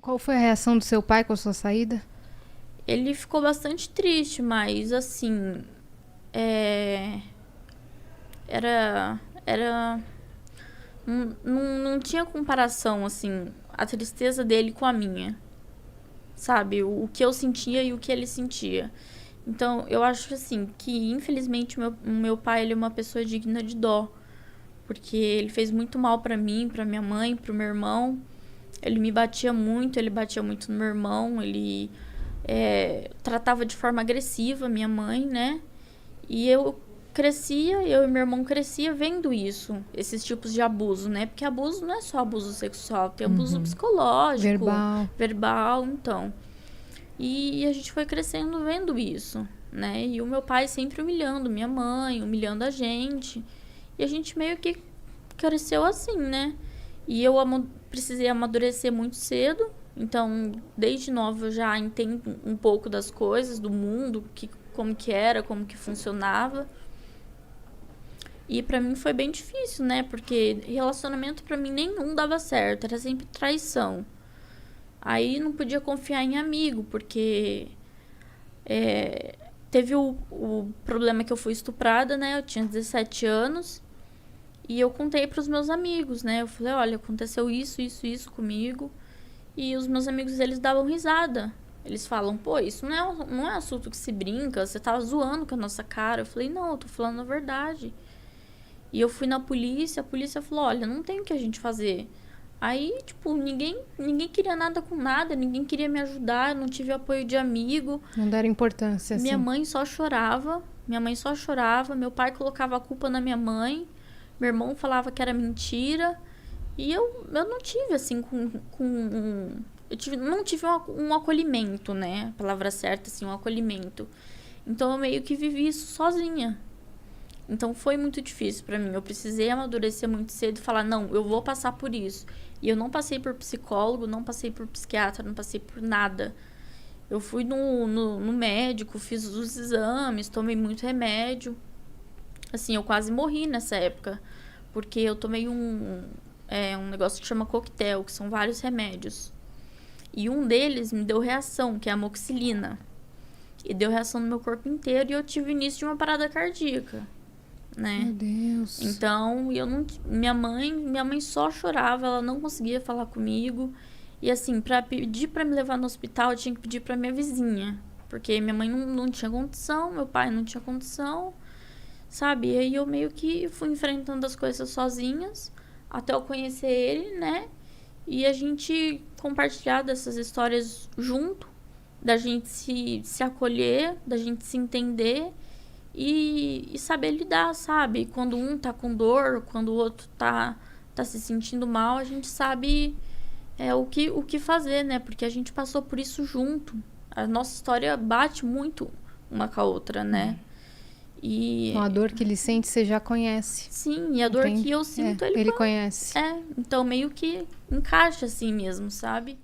Qual foi a reação do seu pai com a sua saída? Ele ficou bastante triste, mas assim, é, era não tinha comparação, assim, a tristeza dele com a minha, sabe? O que eu sentia e o que ele sentia. Então, eu acho, assim, que infelizmente o meu pai, ele é uma pessoa digna de dó. Porque ele fez muito mal pra mim, pra minha mãe, pro meu irmão. Ele me batia muito, ele batia muito no meu irmão. Ele tratava de forma agressiva minha mãe, né? E eu e meu irmão crescia vendo isso, esses tipos de abuso, né? Porque abuso não é só abuso sexual, tem abuso psicológico, verbal, então. E a gente foi crescendo vendo isso, né? E o meu pai sempre humilhando minha mãe, humilhando a gente. E a gente meio que cresceu assim, né? E eu precisei amadurecer muito cedo. Então, desde nova eu já entendo um pouco das coisas, do mundo, como que era, como que funcionava. E pra mim foi bem difícil, né? Porque relacionamento pra mim nenhum dava certo, era sempre traição. Aí não podia confiar em amigo, porque teve o problema que eu fui estuprada, né? Eu tinha 17 anos. E eu contei pros meus amigos, né? Eu falei, olha, aconteceu isso comigo. E os meus amigos, eles davam risada. Eles falam, pô, isso não é assunto que se brinca, você tava zoando com a nossa cara. Eu falei, não, eu tô falando a verdade. E eu fui na polícia, a polícia falou, olha, não tem o que a gente fazer. Aí, tipo, ninguém queria nada com nada, ninguém queria me ajudar, eu não tive apoio de amigo. Não deram importância, assim. Minha mãe só chorava, meu pai colocava a culpa na minha mãe, meu irmão falava que era mentira. E eu não tive, assim, não tive um acolhimento, né? A palavra certa, assim, um acolhimento. Então, eu meio que vivi isso sozinha. Então, foi muito difícil pra mim. Eu precisei amadurecer muito cedo e falar, não, eu vou passar por isso. E eu não passei por psicólogo, não passei por psiquiatra, não passei por nada. Eu fui no médico, fiz os exames, tomei muito remédio. Assim, eu quase morri nessa época. Porque eu tomei um negócio que chama coquetel, que são vários remédios. E um deles me deu reação, que é a amoxicilina. E deu reação no meu corpo inteiro e eu tive início de uma parada cardíaca, né? Meu Deus. Então, minha mãe só chorava, ela não conseguia falar comigo. E assim, pra pedir pra me levar no hospital, eu tinha que pedir pra minha vizinha. Porque minha mãe não tinha condição, meu pai não tinha condição, sabe? E aí eu meio que fui enfrentando as coisas sozinhas, até eu conhecer ele, né? E a gente compartilhar dessas histórias junto, da gente se acolher, da gente se entender e saber lidar, sabe? Quando um tá com dor, quando o outro tá se sentindo mal, a gente sabe o que fazer, né? Porque a gente passou por isso junto. A nossa história bate muito uma com a outra, né? E então, a dor que ele sente, você já conhece. sim, e a dor que eu sinto, ele conhece. então meio que encaixa assim mesmo, sabe?